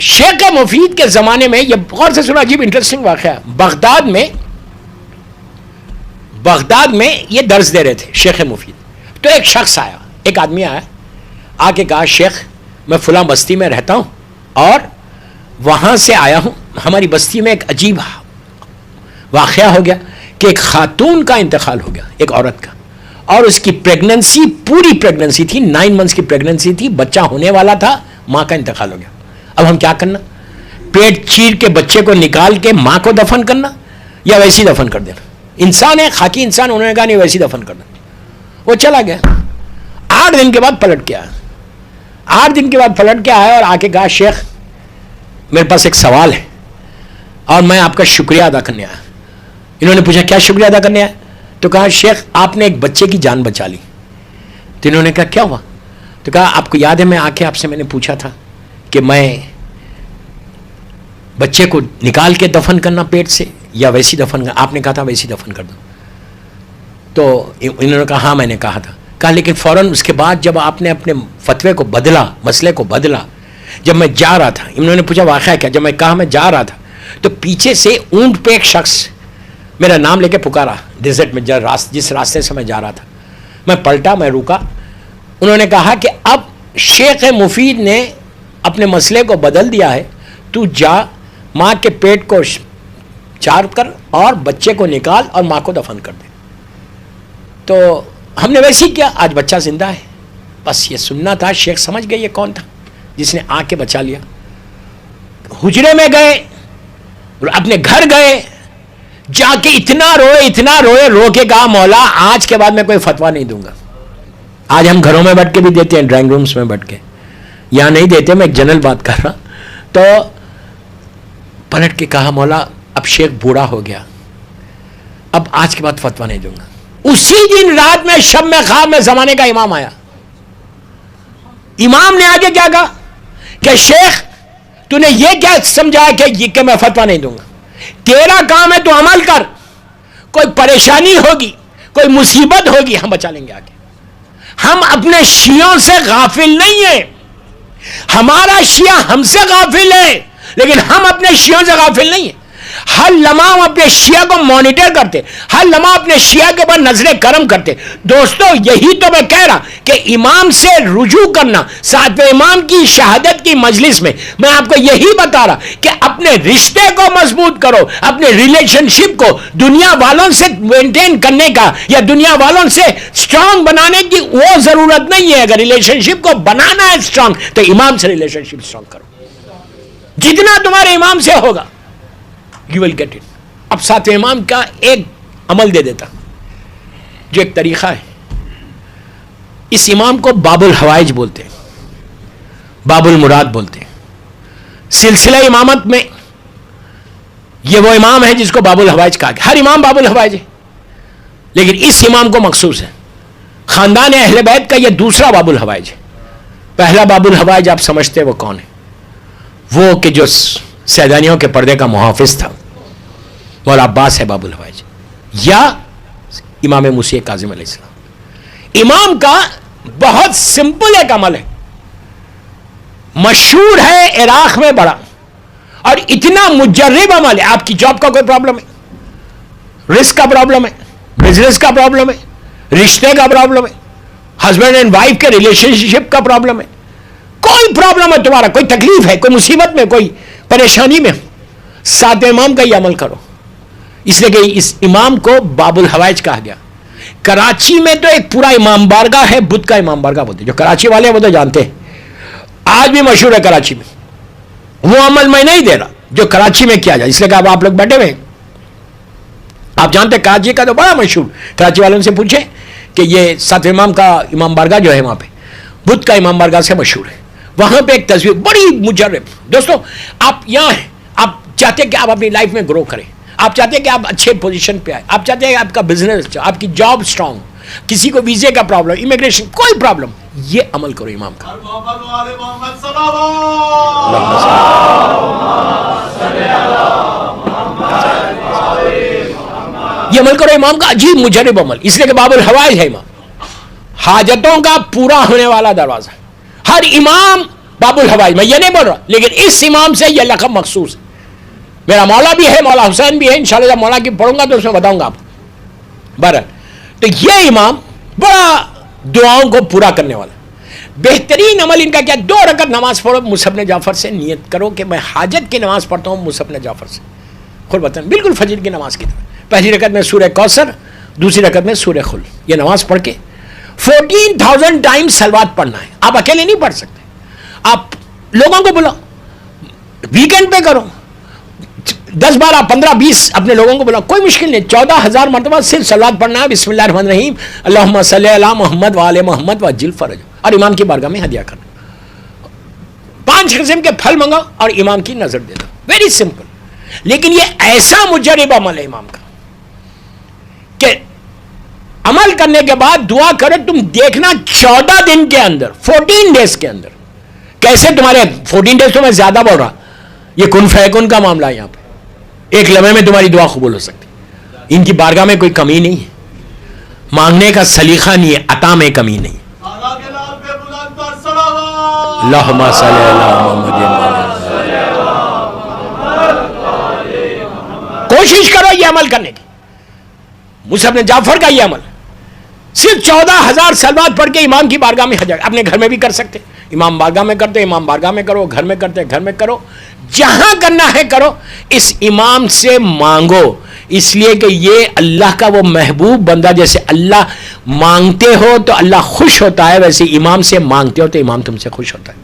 شیخ مفید کے زمانے میں یہ غور سے سنا، عجیب انٹرسٹنگ واقعہ، بغداد میں یہ درس دے رہے تھے شیخ مفید. تو ایک شخص آیا، ایک آدمی آیا، آ کے کہا شیخ میں فلاں بستی میں رہتا ہوں اور وہاں سے آیا ہوں، ہماری بستی میں ایک عجیب واقعہ ہو گیا کہ ایک خاتون کا انتقال ہو گیا، ایک عورت کا، اور اس کی پریگننسی پوری پریگننسی تھی، 9 months کی پریگننسی تھی، بچہ ہونے والا تھا، ماں کا انتقال ہو گیا. اب ہم کیا کرنا؟ پیٹ چیر کے بچے کو نکال کے ماں کو دفن کرنا یا ویسی دفن کر دینا؟ انسان ہے، خاکی انسان، انہوں نے کہا نہیں ویسی دفن کرنا. وہ چلا گیا. 8 دن کے بعد پلٹ کے آیا. 8 دن کے بعد پلٹ کے آیا اور آ کے کہا شیخ میرے پاس ایک سوال ہے اور میں آپ کا شکریہ ادا کرنے آیا. انہوں نے پوچھا کیا شکریہ ادا کرنے آیا؟ تو کہا شیخ آپ نے ایک بچے کی جان بچا لی. تو انہوں نے کہا کیا ہوا؟ تو کہا آپ کو یاد ہے میں آ کے آپ سے میں نے پوچھا تھا کہ میں بچے کو نکال کے دفن کرنا پیٹ سے یا ویسی دفن کرنا؟ آپ نے کہا تھا ویسی دفن کر دو. تو انہوں نے کہا ہاں میں نے کہا تھا. کہا لیکن فوراً اس کے بعد جب آپ نے اپنے فتوے کو بدلا، مسئلے کو بدلا، جب میں جا رہا تھا، انہوں نے پوچھا واقعہ کیا؟ جب میں کہا میں جا رہا تھا تو پیچھے سے اونٹ پہ ایک شخص میرا نام لے کے پکارا ڈیزرٹ میں، جس راستے سے میں جا رہا تھا. میں پلٹا، میں رکا. انہوں نے کہا کہ اب شیخ مفید نے اپنے مسئلے کو بدل دیا ہے، تو جا ماں کے پیٹ کو چار کر اور بچے کو نکال اور ماں کو دفن کر دے. تو ہم نے ویسے ہی کیا، آج بچہ زندہ ہے. بس یہ سننا تھا. شیخ سمجھ گئے یہ کون تھا جس نے آ کے بچا لیا. حجرے میں گئے، اپنے گھر گئے، جا کے اتنا روئے، رو کے کہا مولا آج کے بعد میں کوئی فتویٰ نہیں دوں گا. آج ہم گھروں میں بیٹھ کے بھی دیتے ہیں، ڈرائنگ رومز میں بیٹھ کے، یہاں نہیں دیتے، میں ایک جنرل بات کر رہا. تو پلٹ کے کہا مولا اب شیخ بوڑھا ہو گیا، اب آج کے بعد فتویٰ نہیں دوں گا. اسی دن رات میں شب میں خواب میں زمانے کا امام آیا. امام نے آگے کیا کہا کہ شیخ تو نے یہ کیا سمجھا کہ میں فتویٰ نہیں دوں گا؟ تیرا کام ہے تو عمل کر، کوئی پریشانی ہوگی، کوئی مصیبت ہوگی، ہم بچا لیں گے آگے. ہم اپنے شیعوں سے غافل نہیں ہیں. ہمارا شیعہ ہم سے غافل ہے لیکن ہم اپنے شیعوں سے غافل نہیں ہیں. ہر لمحہ ہم اپنے شیعہ کو مانیٹر کرتے، ہر لمحہ اپنے شیعہ کے اوپر نظر کرم کرتے. دوستو یہی تو میں کہہ رہا کہ امام سے رجوع کرنا، ساتویں امام کی شہادت کی مجلس میں میں آپ کو یہی بتا رہا کہ اپنے رشتے کو مضبوط کرو، اپنے ریلیشن شپ کو دنیا والوں سے مینٹین کرنے کا یا دنیا والوں سے سٹرانگ بنانے کی وہ ضرورت نہیں ہے. اگر ریلیشن شپ کو بنانا ہے سٹرانگ تو امام سے ریلیشن شپ سٹرانگ کرو. جتنا تمہارے امام سے ہوگا you will get it. اب ساتویں امام کا ایک عمل دے دیتا جو ایک طریقہ ہے. اس امام کو باب الحوائج بولتے ہیں، باب المراد بولتے ہیں. سلسلہ امامت میں یہ وہ امام ہے جس کو باب الحوائج کہا گیا. ہر امام باب الحوائج ہے لیکن اس امام کو مخصوص ہے. خاندان اہل بیت کا یہ دوسرا باب الحوائج ہے. پہلا باب الحوائج آپ سمجھتے وہ کون ہے؟ وہ کہ جو سیدانیوں کے پردے کا محافظ تھا، مولا عباس ہے باب الحوائج، یا امام موسیٰ کاظم علیہ السلام. امام کا بہت سمپل ایک عمل ہے، مشہور ہے عراق میں بڑا، اور اتنا مجرب عمل ہے. آپ کی جاب کا کوئی پرابلم ہے، رسک کا پرابلم ہے، بزنس کا پرابلم ہے، رشتے کا پرابلم ہے، ہسبینڈ اینڈ وائف کے ریلیشن شپ کا پرابلم ہے، کوئی پرابلم ہے تمہارا، کوئی تکلیف ہے، کوئی مصیبت میں، کوئی پریشانی میں، ساتویں امام کا یہ عمل کرو. اس لیے کہ اس امام کو باب الحوائج کہا گیا. کراچی میں تو ایک پورا امام بارگاہ ہے، بدھ کا امام بارگاہ بولتے ہیں. جو کراچی والے ہیں وہ تو جانتے ہیں، آج بھی مشہور ہے کراچی میں. وہ عمل میں نہیں دے رہا جو کراچی میں کیا جائے، اس لیے کہ اب آپ لوگ بیٹھے ہوئے، آپ جانتے ہیں کراچی کا تو بڑا مشہور. کراچی والوں سے پوچھیں کہ یہ ساتویں امام کا امام بارگاہ جو ہے وہاں پہ بدھ کا امام بارگاہ سے مشہور ہے. وہاں پہ ایک تصویر بڑی مجرب. دوستو آپ یہاں ہیں، آپ چاہتے ہیں کہ آپ اپنی لائف میں گرو کریں، آپ چاہتے ہیں کہ آپ اچھے پوزیشن پہ آئے، آپ چاہتے ہیں کہ آپ کا بزنس، آپ کی جاب سٹرانگ، کسی کو ویزے کا پرابلم، امیگریشن کوئی پرابلم، یہ عمل کرو امام کا. یہ عمل کرو امام کا، عجیب مجرب عمل. اس لیے کہ باب الحوائج ہے امام، حاجتوں کا پورا ہونے والا دروازہ. ہر امام باب الحوائج، میں یہ نہیں بول رہا، لیکن اس امام سے یہ لقب مخصوص ہے. میرا مولا بھی ہے، مولا حسین بھی ہے، انشاءاللہ جب مولا کی پڑھوں گا تو اس میں بتاؤں گا آپ. بہرحال تو یہ امام بڑا دعاؤں کو پورا کرنے والا. بہترین عمل ان کا کیا؟ 2 رکعت نماز پڑھو مصعب بن جعفر سے، نیت کرو کہ میں حاجت کی نماز پڑھتا ہوں مصعب بن جعفر سے. خود بتائیں بالکل فجر کی نماز کی طرح. پہلی رکعت میں سورہ کوثر، دوسری رکعت میں سورہ خل. یہ نماز پڑھ کے 14,000 ٹائمز صلوات پڑھنا ہے. آپ اکیلے نہیں پڑھ سکتے، آپ لوگوں کو بلاؤ، ویکینڈ پہ کرو، 10 12 15 20 اپنے لوگوں کو بلاؤ، کوئی مشکل نہیں. 14,000 مرتبہ صرف صلوات پڑھنا ہے. بسم اللہ الرحمن الرحیم، اللہم صلی علی محمد وآل محمد وعجل فرج، اور امام کی بارگاہ میں ہدیہ کرنا. 5 قسم کے پھل منگاؤ اور امام کی نظر دے دو. Very simple. لیکن یہ ایسا مجرب عمل ہے امام کا کہ عمل کرنے کے بعد دعا کرو. تم دیکھنا 14 دن کے اندر، 14 ڈیز کے اندر کیسے تمہارے 14 ڈیز تو میں زیادہ بول رہا، یہ کن فیکن کا معاملہ ہے. یہاں پہ ایک لمحے میں تمہاری دعا قبول ہو سکتی. ان کی بارگاہ میں کوئی کمی نہیں ہے، مانگنے کا سلیقہ نہیں ہے، عطا میں کمی نہیں. اللہم صلی علی محمد. کوشش کرو یہ عمل کرنے کی. مصعب بن جعفر کا یہ عمل صرف 14,000 صلوات پڑھ کے امام کی بارگاہ میں حاضر. اپنے گھر میں بھی کر سکتے، امام بارگاہ میں کرتے، امام بارگاہ میں کرو، گھر میں کرتے گھر میں کرو، جہاں کرنا ہے کرو. اس امام سے مانگو، اس لیے کہ یہ اللہ کا وہ محبوب بندہ، جیسے اللہ مانگتے ہو تو اللہ خوش ہوتا ہے، ویسے امام سے مانگتے ہو تو امام تم سے خوش ہوتا ہے.